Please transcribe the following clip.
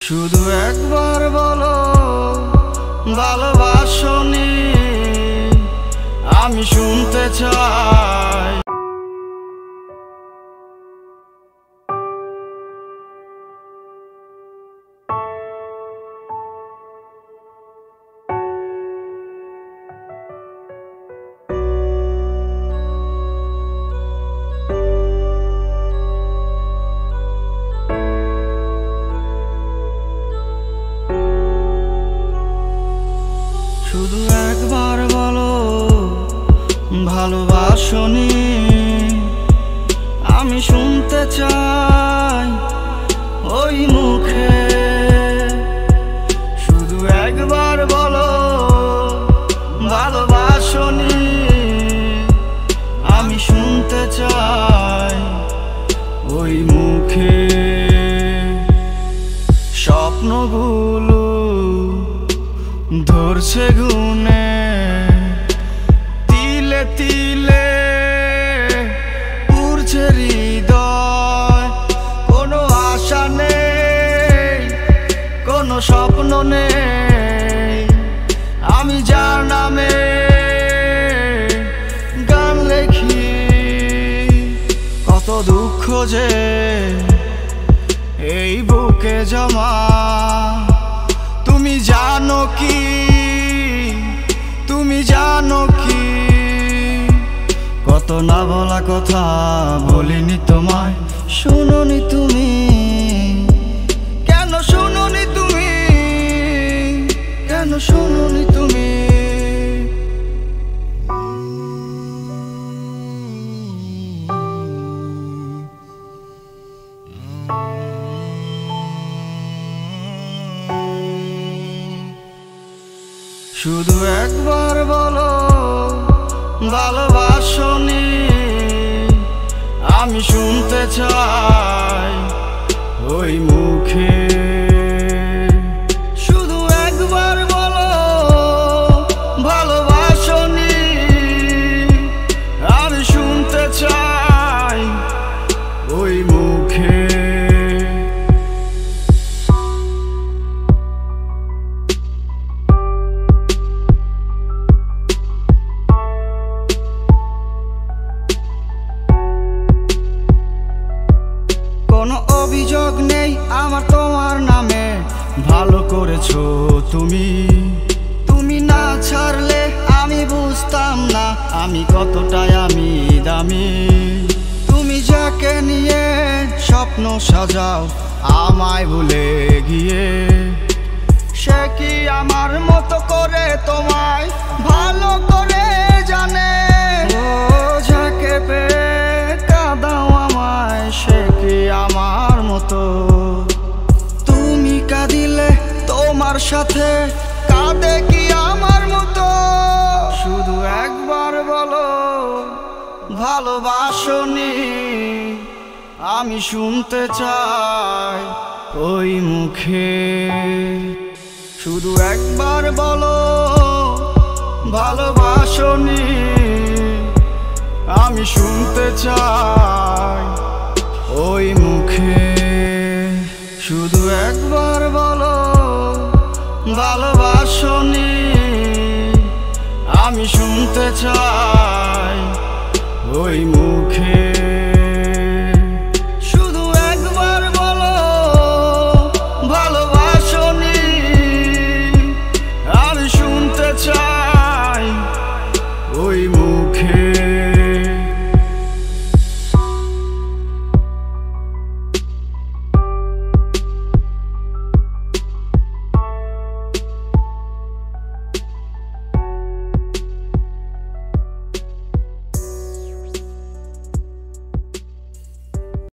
শুধু একবার বলো ভালোবাসনি, আমি শুনতে চাই। শুধু একবার বলো ভালোবাসনি, আমি শুনতে চাই ওই মুখে। শুধু একবার বলো ভালোবাসনি, আমি শুনতে চাই ওই মুখে। স্বপ্নগুলো ধরছে গুনে, তিলে তিলে পুড়ছে হৃদয়। কোনো আশা নেই, কোনো স্বপ্ন নেই, আমি যার নামে গান লেখি। কত দুঃখ যে এই বুকে জমা, তুমি জানো কি, তুমি জানো কি? কত না বলা কথা বলিনি তোমায়, শুনোনি তুমি? কেন শুনোনি তুমি? কেন শুনোনি তুমি? শুধু একবার বলো ভালোবাসনি, আমি শুনতে চাই ওই মুখে। শুধু একবার বলো ভালোবাসনি, আমি শুনতে চাই ওই মুখে। কোনো অভিযোগ নেই আমার তোমার নামে, ভালো করেছো তুমি। তুমি না ছাড়লে আমি বুঝতাম না আমি কতটাই আমি দামি। তুমি যাকে নিয়ে স্বপ্ন সাজাও আমায় ভুলে গিয়ে, সে কি আমার মতো করে তোমায় ভালো করে জানে? ও যাকে পেয়ে কাঁদাও আমায়, সে কি আমার মতো? তুমি কাঁদিলে তোমার সাথে কাঁদে কি আমার মতো? শুধু একবার বলো ভালোবাসনি, আমি শুনতে চাই ওই মুখে। শুধু একবার বলো ভালোবাসনি, আমি শুনতে চাই ওই মুখে। শুধু একবার বলো ভালোবাসনি, আমি শুনতে চাই ওই মুখে।